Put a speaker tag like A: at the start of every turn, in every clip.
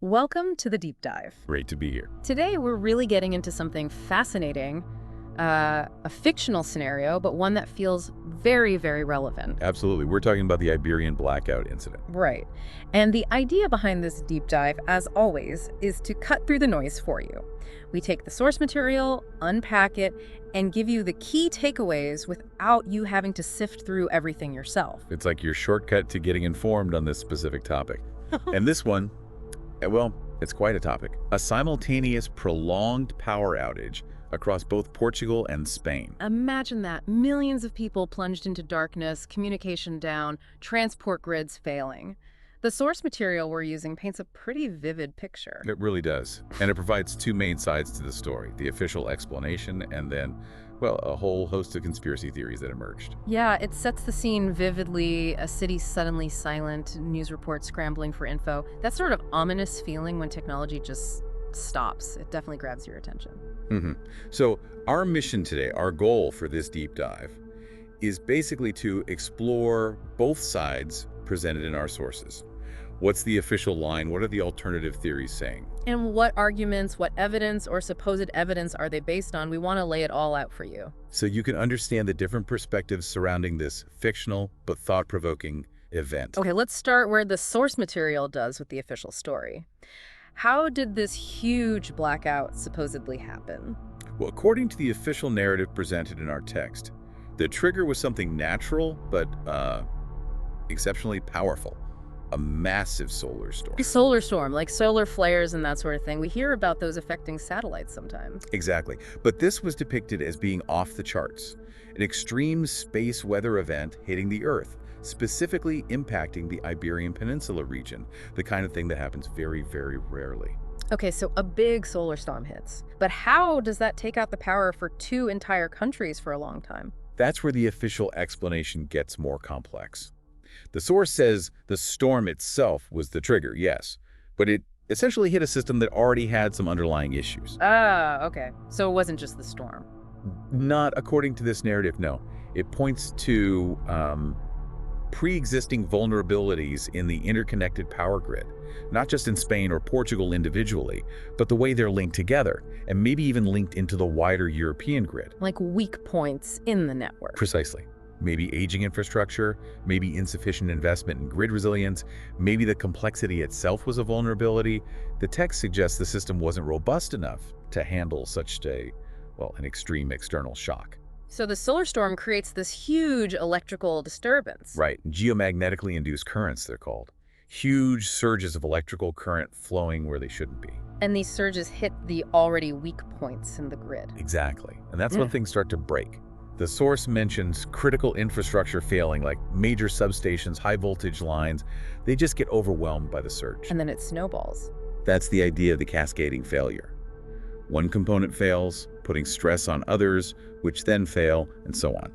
A: Welcome to the Deep Dive.
B: Great to be here.
A: Today, we're really getting into something fascinating, a fictional scenario, but one that feels very, very relevant.
B: Absolutely. We're talking about the Iberian Blackout incident.
A: Right. And the idea behind this deep dive, as always, is to cut through the noise for you. We take the source material, unpack it, and give you the key takeaways without you having to sift through everything yourself.
B: It's like your shortcut to getting informed on this specific topic. And this one, well, it's quite a topic. A simultaneous prolonged power outage across both Portugal and Spain.
A: Imagine that. Millions of people plunged into darkness, communication down, transport grids failing. The source material we're using paints a pretty vivid picture.
B: It really does. And it provides two main sides to the story, the official explanation and then, well, a whole host of conspiracy theories that emerged.
A: Yeah, it sets the scene vividly, a city suddenly silent, news reports scrambling for info. That sort of ominous feeling when technology just stops. It definitely grabs your attention.
B: So our mission today, our goal for this deep dive, is basically to explore both sides presented in our sources. What's the official line? What are the alternative theories saying?
A: And what arguments, what evidence or supposed evidence are they based on? We want to lay it all out for you.
B: So you can understand the different perspectives surrounding this fictional but thought-provoking event.
A: Okay, let's start where the source material does with the official story. How did this huge blackout supposedly happen?
B: Well, according to the official narrative presented in our text, the trigger was something natural but exceptionally powerful. A massive solar storm.
A: A solar storm, like solar flares and that sort of thing. We hear about those affecting satellites sometimes.
B: Exactly. But this was depicted as being off the charts. An extreme space weather event hitting the Earth, specifically impacting the Iberian Peninsula region, the kind of thing that happens very, very rarely.
A: Okay, so a big solar storm hits. But how does that take out the power for two entire countries for a long time?
B: That's where the official explanation gets more complex. The source says the storm itself was the trigger, yes, but it essentially hit a system that already had some underlying issues.
A: Okay. So it wasn't just the storm.
B: Not according to this narrative, no. It points to pre-existing vulnerabilities in the interconnected power grid, not just in Spain or Portugal individually, but the way they're linked together, and maybe even linked into the wider European grid.
A: Like weak points in the network.
B: Precisely. Maybe aging infrastructure, maybe insufficient investment in grid resilience, maybe the complexity itself was a vulnerability. The text suggests the system wasn't robust enough to handle such an extreme external shock.
A: So the solar storm creates this huge electrical disturbance.
B: Right. Geomagnetically induced currents, they're called. Huge surges of electrical current flowing where they shouldn't be.
A: And these surges hit the already weak points in the grid.
B: Exactly. And that's when things start to break. The source mentions critical infrastructure failing, like major substations, high voltage lines. They just get overwhelmed by the surge.
A: And then it snowballs.
B: That's the idea of the cascading failure. One component fails, putting stress on others, which then fail, and so on.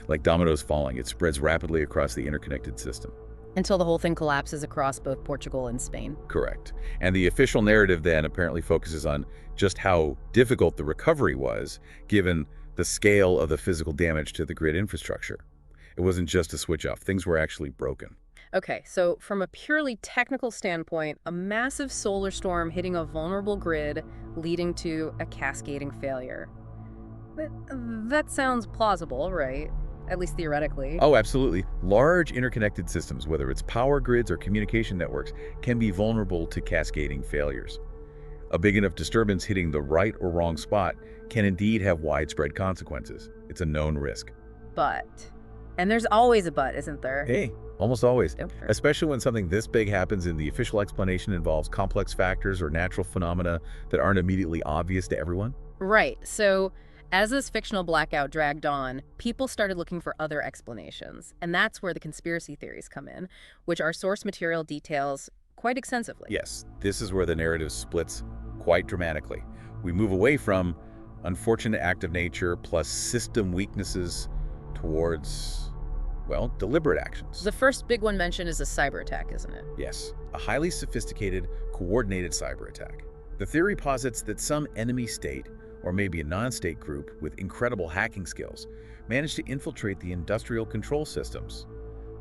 B: Like dominoes falling, it spreads rapidly across the interconnected system.
A: Until the whole thing collapses across both Portugal and Spain.
B: Correct. And the official narrative then apparently focuses on just how difficult the recovery was, given the scale of the physical damage to the grid infrastructure. It wasn't just a switch off. Things were actually broken.
A: Okay, so from a purely technical standpoint, a massive solar storm hitting a vulnerable grid leading to a cascading failure. But that sounds plausible, right? At least theoretically.
B: Oh, absolutely. Large interconnected systems, whether it's power grids or communication networks, can be vulnerable to cascading failures. A big enough disturbance hitting the right or wrong spot can indeed have widespread consequences. It's a known risk.
A: But, and there's always a but, isn't there?
B: Hey, almost always.
A: Okay.
B: Especially when something this big happens and the official explanation involves complex factors or natural phenomena that aren't immediately obvious to everyone.
A: Right. So as this fictional blackout dragged on, people started looking for other explanations. And that's where the conspiracy theories come in, which our source material details quite extensively.
B: Yes, this is where the narrative splits quite dramatically. We move away from unfortunate act of nature plus system weaknesses towards, deliberate actions.
A: The first big one mentioned is a cyber attack, isn't it?
B: Yes, a highly sophisticated, coordinated cyber attack. The theory posits that some enemy state, or maybe a non-state group with incredible hacking skills, managed to infiltrate the industrial control systems.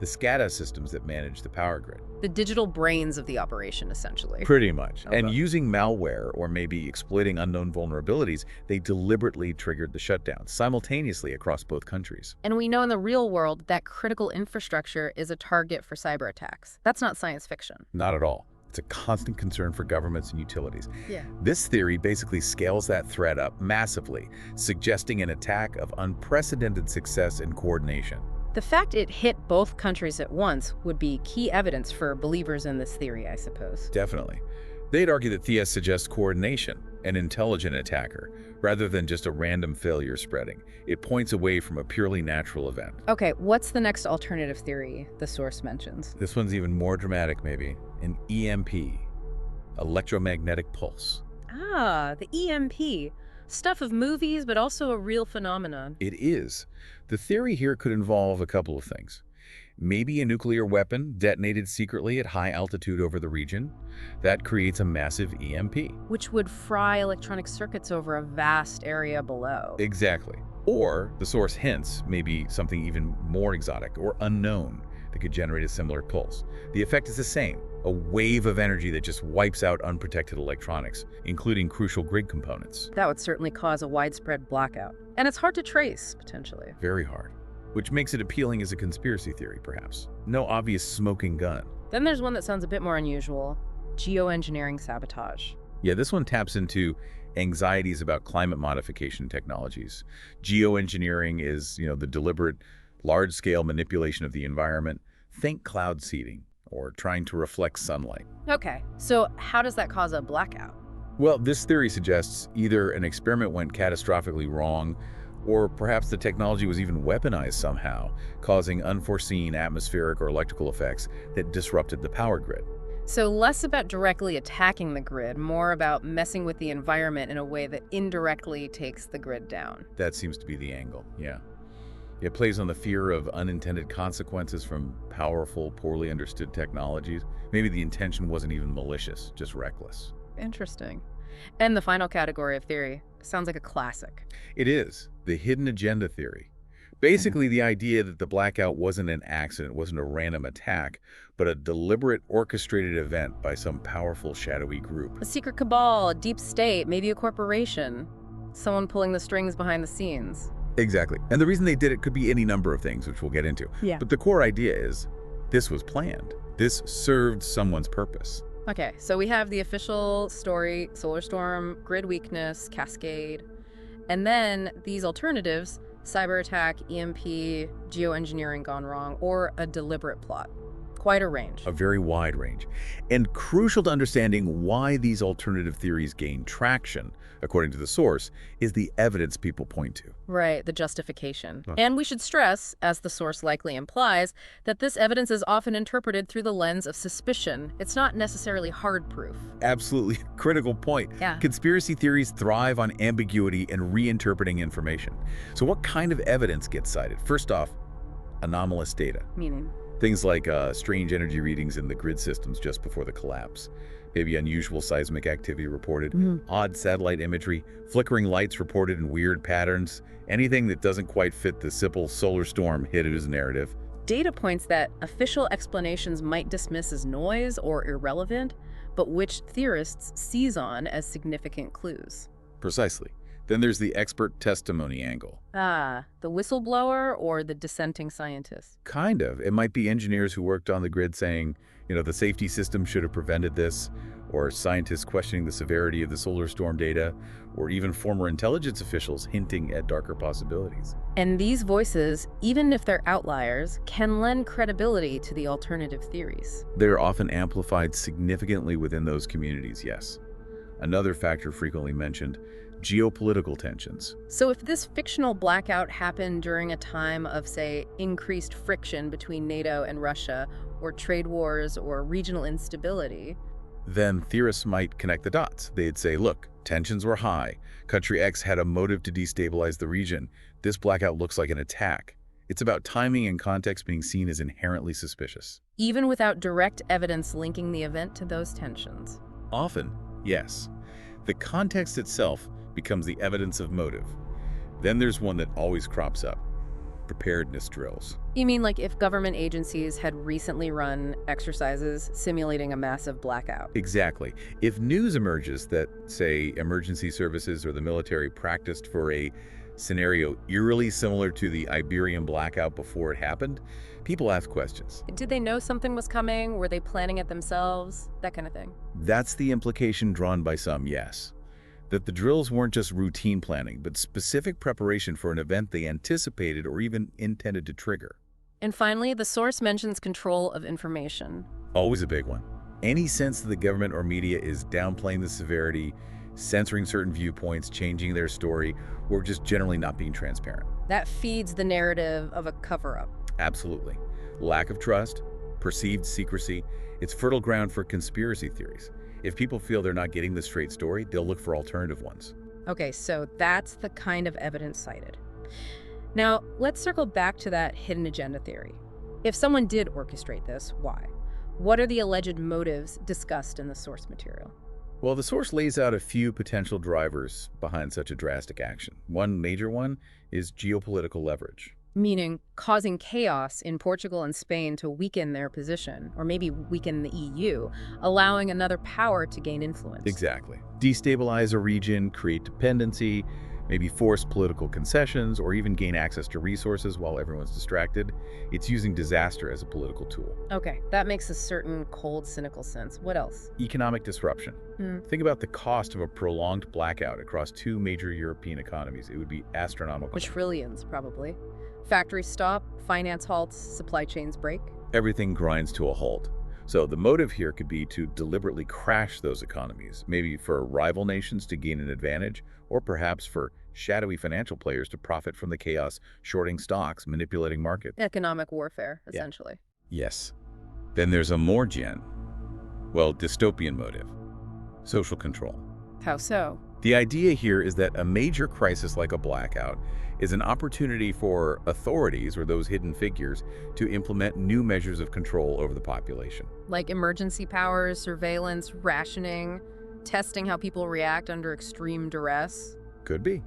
B: the SCADA systems that manage the power grid.
A: The digital brains of the operation, essentially.
B: Pretty much. And
A: Okay.
B: using malware or maybe exploiting unknown vulnerabilities, they deliberately triggered the shutdown simultaneously across both countries.
A: And we know in the real world that critical infrastructure is a target for cyber attacks. That's not science fiction.
B: Not at all. It's a constant concern for governments and utilities.
A: Yeah.
B: This theory basically scales that threat up massively, suggesting an attack of unprecedented success and coordination.
A: The fact it hit both countries at once would be key evidence for believers in this theory, I suppose.
B: Definitely. They'd argue that Theus suggests coordination, an intelligent attacker, rather than just a random failure spreading. It points away from a purely natural event.
A: Okay, what's the next alternative theory the source mentions?
B: This one's even more dramatic, maybe. An EMP, electromagnetic pulse.
A: Ah, the EMP. Stuff of movies, but also a real phenomenon.
B: It is. The theory here could involve a couple of things. Maybe a nuclear weapon detonated secretly at high altitude over the region. That creates a massive EMP.
A: Which would fry electronic circuits over a vast area below.
B: Exactly. Or, the source hints, maybe something even more exotic or unknown that could generate a similar pulse. The effect is the same, a wave of energy that just wipes out unprotected electronics, including crucial grid components.
A: That would certainly cause a widespread blackout. And it's hard to trace, potentially.
B: Very hard. Which makes it appealing as a conspiracy theory, perhaps. No obvious smoking gun.
A: Then there's one that sounds a bit more unusual. Geoengineering sabotage.
B: Yeah, this one taps into anxieties about climate modification technologies. Geoengineering is, the deliberate, large-scale manipulation of the environment. Think cloud seeding, or trying to reflect sunlight.
A: Okay, so how does that cause a blackout?
B: Well, this theory suggests either an experiment went catastrophically wrong, or perhaps the technology was even weaponized somehow, causing unforeseen atmospheric or electrical effects that disrupted the power grid.
A: So less about directly attacking the grid, more about messing with the environment in a way that indirectly takes the grid down.
B: That seems to be the angle, yeah. It plays on the fear of unintended consequences from powerful, poorly understood technologies. Maybe the intention wasn't even malicious, just reckless.
A: Interesting. And the final category of theory sounds like a classic.
B: It is, the hidden agenda theory. Basically, the idea that the blackout wasn't an accident, wasn't a random attack, but a deliberate, orchestrated event by some powerful, shadowy group.
A: A secret cabal, a deep state, maybe a corporation. Someone pulling the strings behind the scenes.
B: Exactly. And the reason they did it could be any number of things, which we'll get into.
A: Yeah.
B: But the core idea is, this was planned. This served someone's purpose.
A: Okay, so we have the official story, solar storm, grid weakness, cascade. And then these alternatives, cyberattack, EMP, geoengineering gone wrong, or a deliberate plot. Quite a range.
B: A very wide range. And crucial to understanding why these alternative theories gain traction, according to the source, is the evidence people point to.
A: Right, the justification. And we should stress, as the source likely implies, that this evidence is often interpreted through the lens of suspicion. It's not necessarily hard proof.
B: Absolutely critical point.
A: Yeah.
B: Conspiracy theories thrive on ambiguity and reinterpreting information. So what kind of evidence gets cited? First off, anomalous data.
A: Meaning?
B: Things like strange energy readings in the grid systems just before the collapse. Maybe unusual seismic activity reported, odd satellite imagery, flickering lights reported in weird patterns, anything that doesn't quite fit the simple solar storm hit-as narrative.
A: Data points that official explanations might dismiss as noise or irrelevant, but which theorists seize on as significant clues.
B: Precisely. Then there's the expert testimony angle.
A: Ah, the whistleblower or the dissenting scientist?
B: Kind of. It might be engineers who worked on the grid saying, the safety system should have prevented this, or scientists questioning the severity of the solar storm data, or even former intelligence officials hinting at darker possibilities.
A: And these voices, even if they're outliers, can lend credibility to the alternative theories.
B: They're often amplified significantly within those communities, yes. Another factor frequently mentioned, geopolitical tensions.
A: So if this fictional blackout happened during a time of, say, increased friction between NATO and Russia, or trade wars, or regional instability,
B: then theorists might connect the dots. They'd say, look, tensions were high. Country X had a motive to destabilize the region. This blackout looks like an attack. It's about timing and context being seen as inherently suspicious.
A: even without direct evidence linking the event to those tensions.
B: Often, yes. The context itself becomes the evidence of motive. Then there's one that always crops up: preparedness drills.
A: You mean like if government agencies had recently run exercises simulating a massive blackout?
B: Exactly. If news emerges that, say, emergency services or the military practiced for a scenario eerily similar to the Iberian Blackout before it happened, people ask questions.
A: Did they know something was coming? Were they planning it themselves? That kind of thing.
B: That's the implication drawn by some, yes. That the drills weren't just routine planning, but specific preparation for an event they anticipated or even intended to trigger.
A: And finally, the source mentions control of information.
B: Always a big one. Any sense that the government or media is downplaying the severity, censoring certain viewpoints, changing their story, or just generally not being transparent.
A: That feeds the narrative of a cover-up.
B: Absolutely. Lack of trust, perceived secrecy, it's fertile ground for conspiracy theories. If people feel they're not getting the straight story, they'll look for alternative ones.
A: Okay, so that's the kind of evidence cited. Now, let's circle back to that hidden agenda theory. If someone did orchestrate this, why? What are the alleged motives discussed in the source material?
B: Well, the source lays out a few potential drivers behind such a drastic action. One major one is geopolitical leverage.
A: Meaning causing chaos in Portugal and Spain to weaken their position, or maybe weaken the EU, allowing another power to gain influence.
B: Exactly. Destabilize a region, create dependency, maybe force political concessions, or even gain access to resources while everyone's distracted. It's using disaster as a political tool.
A: Okay, that makes a certain cold, cynical sense. What else?
B: Economic disruption. Think about the cost of a prolonged blackout across two major European economies. It would be astronomical.
A: Trillions, probably. Factories stop, finance halts, supply chains break.
B: Everything grinds to a halt. So the motive here could be to deliberately crash those economies, maybe for rival nations to gain an advantage, or perhaps for shadowy financial players to profit from the chaos, shorting stocks, manipulating markets.
A: Economic warfare, essentially.
B: Yes. Then there's a more dystopian motive. Social control.
A: How so?
B: The idea here is that a major crisis like a blackout is an opportunity for authorities, or those hidden figures, to implement new measures of control over the population.
A: Like emergency powers, surveillance, rationing, testing how people react under extreme duress.
B: Could be.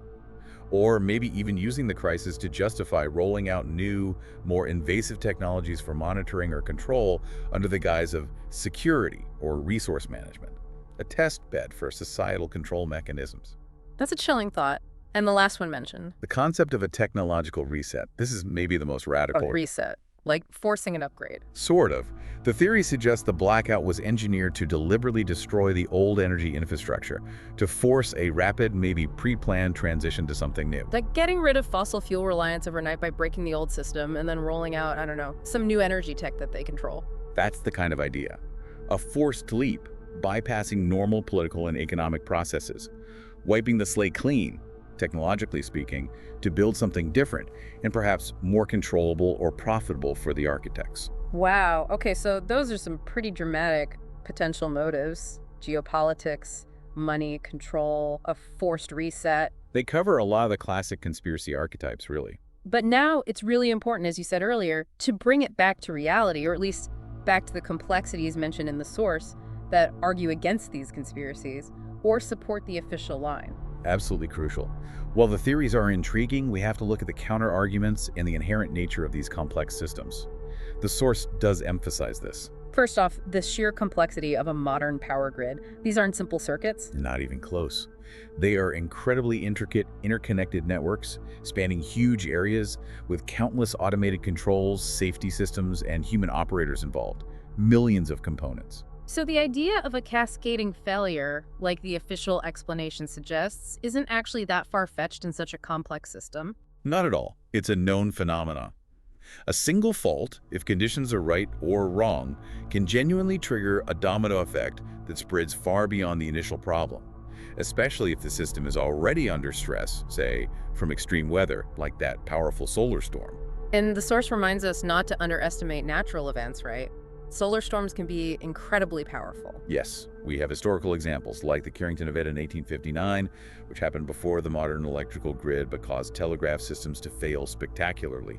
B: Or maybe even using the crisis to justify rolling out new, more invasive technologies for monitoring or control under the guise of security or resource management. A test bed for societal control mechanisms.
A: That's a chilling thought. And the last one mentioned.
B: The concept of a technological reset. This is maybe the most radical.
A: A reset, like forcing an upgrade.
B: Sort of. The theory suggests the blackout was engineered to deliberately destroy the old energy infrastructure, to force a rapid, maybe pre-planned transition to something new.
A: Like getting rid of fossil fuel reliance overnight by breaking the old system and then rolling out, I don't know, some new energy tech that they control.
B: That's the kind of idea. A forced leap, bypassing normal political and economic processes, wiping the slate clean, technologically speaking, to build something different and perhaps more controllable or profitable for the architects.
A: Wow. Okay, so those are some pretty dramatic potential motives. Geopolitics, money, control, a forced reset.
B: They cover a lot of the classic conspiracy archetypes, really.
A: But now it's really important, as you said earlier, to bring it back to reality, or at least back to the complexities mentioned in the source that argue against these conspiracies or support the official line.
B: Absolutely crucial. While the theories are intriguing, we have to look at the counter-arguments and the inherent nature of these complex systems. The source does emphasize this.
A: First off, the sheer complexity of a modern power grid. These aren't simple circuits.
B: Not even close. They are incredibly intricate, interconnected networks spanning huge areas with countless automated controls, safety systems, and human operators involved. Millions of components.
A: So the idea of a cascading failure, like the official explanation suggests, isn't actually that far-fetched in such a complex system.
B: Not at all. It's a known phenomena. A single fault, if conditions are right or wrong, can genuinely trigger a domino effect that spreads far beyond the initial problem, especially if the system is already under stress, say, from extreme weather, like that powerful solar storm.
A: And the source reminds us not to underestimate natural events, right? Solar storms can be incredibly powerful.
B: Yes, we have historical examples like the Carrington event in 1859, which happened before the modern electrical grid but caused telegraph systems to fail spectacularly.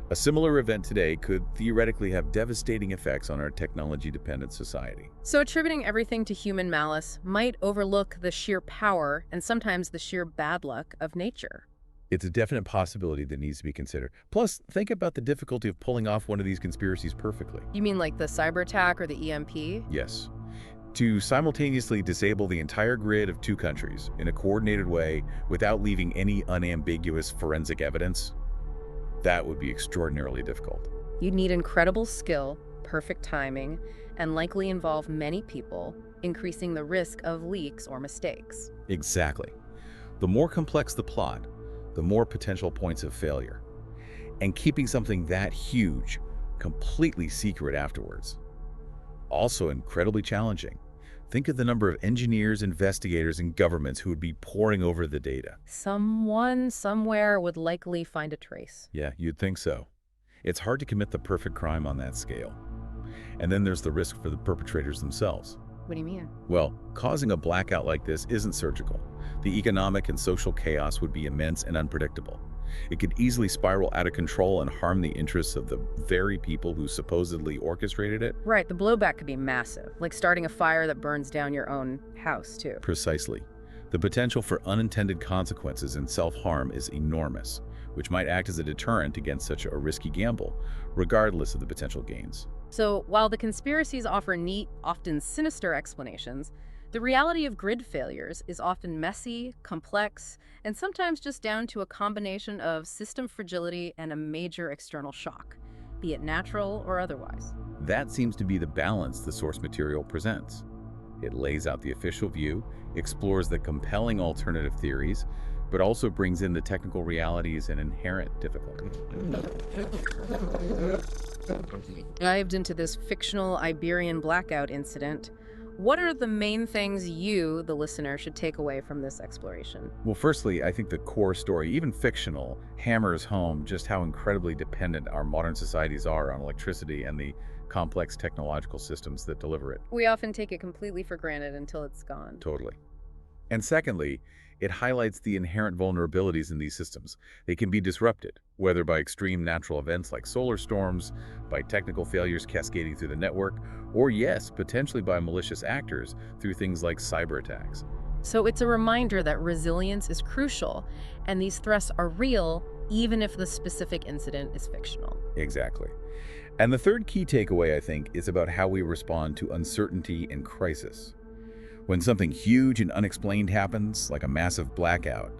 B: A similar event today could theoretically have devastating effects on our technology-dependent society.
A: So attributing everything to human malice might overlook the sheer power and sometimes the sheer bad luck of nature.
B: It's a definite possibility that needs to be considered. Plus, think about the difficulty of pulling off one of these conspiracies perfectly.
A: You mean like the Cyberattack or the EMP?
B: Yes. To simultaneously disable the entire grid of two countries in a coordinated way without leaving any unambiguous forensic evidence, that would be extraordinarily difficult.
A: You'd need incredible skill, perfect timing, and likely involve many people, increasing the risk of leaks or mistakes.
B: Exactly. The more complex the plot, the more potential points of failure. And keeping something that huge completely secret afterwards. Also incredibly challenging. Think of the number of engineers, investigators, and governments who would be poring over the data.
A: Someone, somewhere would likely find a trace.
B: Yeah, you'd think so. It's hard to commit the perfect crime on that scale. And then there's the risk for the perpetrators themselves.
A: What do you mean?
B: Well, causing a blackout like this isn't surgical. The economic and social chaos would be immense and unpredictable. It could easily spiral out of control and harm the interests of the very people who supposedly orchestrated it.
A: Right, the blowback could be massive, like starting a fire that burns down your own house, too.
B: Precisely. The potential for unintended consequences and self-harm is enormous, which might act as a deterrent against such a risky gamble, regardless of the potential gains.
A: So, while the conspiracies offer neat, often sinister explanations, the reality of grid failures is often messy, complex, and sometimes just down to a combination of system fragility and a major external shock, be it natural or otherwise.
B: That seems to be the balance the source material presents. It lays out the official view, explores the compelling alternative theories, but also brings in the technical realities and inherent difficulties.
A: Dived into this fictional Iberian Blackout incident. What are the main things you, the listener, should take away from this exploration?
B: Well, firstly, I think the core story, even fictional, hammers home just how incredibly dependent our modern societies are on electricity and the complex technological systems that deliver it.
A: We often take it completely for granted until it's gone.
B: Totally. And secondly, it highlights the inherent vulnerabilities in these systems. They can be disrupted, whether by extreme natural events like solar storms, by technical failures cascading through the network, or yes, potentially by malicious actors through things like cyber attacks.
A: So it's a reminder that resilience is crucial, and these threats are real, even if the specific incident is fictional.
B: Exactly. And the third key takeaway, I think, is about how we respond to uncertainty and crisis. When something huge and unexplained happens, like a massive blackout,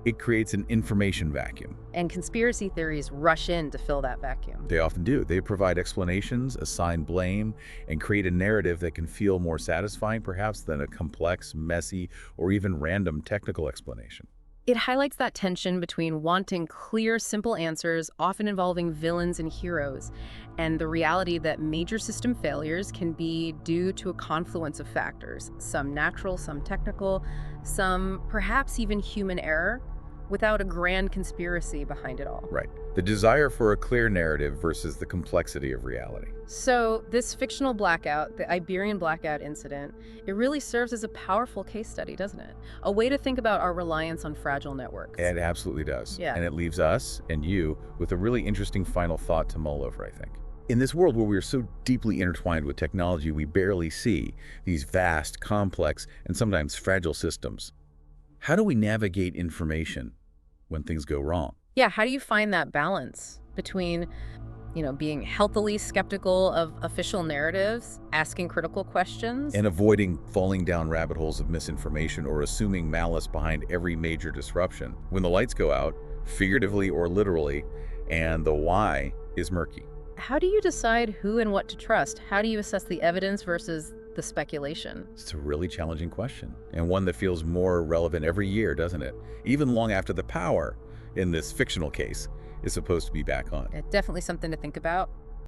B: it creates an information vacuum.
A: And conspiracy theories rush in to fill that vacuum.
B: They often do. They provide explanations, assign blame, and create a narrative that can feel more satisfying, perhaps, than a complex, messy, or even random technical explanation.
A: It highlights that tension between wanting clear, simple answers, often involving villains and heroes, and the reality that major system failures can be due to a confluence of factors, some natural, some technical, some perhaps even human error, without a grand conspiracy behind it all.
B: Right. The desire for a clear narrative versus the complexity of reality.
A: So this fictional blackout, the Iberian Blackout incident, it really serves as a powerful case study, doesn't it? A way to think about our reliance on fragile networks.
B: It absolutely does.
A: Yeah.
B: And it leaves us and you with a really interesting final thought to mull over, I think. In this world where we are so deeply intertwined with technology we barely see, these vast, complex, and sometimes fragile systems, how do we navigate information when things go wrong?
A: Yeah, how do you find that balance between, being healthily skeptical of official narratives, asking critical questions,
B: And avoiding falling down rabbit holes of misinformation or assuming malice behind every major disruption when the lights go out, figuratively or literally, and the why is murky?
A: how do you decide who and what to trust? How do you assess the evidence versus the speculation?
B: It's a really challenging question, and one that feels more relevant every year, doesn't it? Even long after the power, in this fictional case, is supposed to be back on.
A: Definitely something to think about.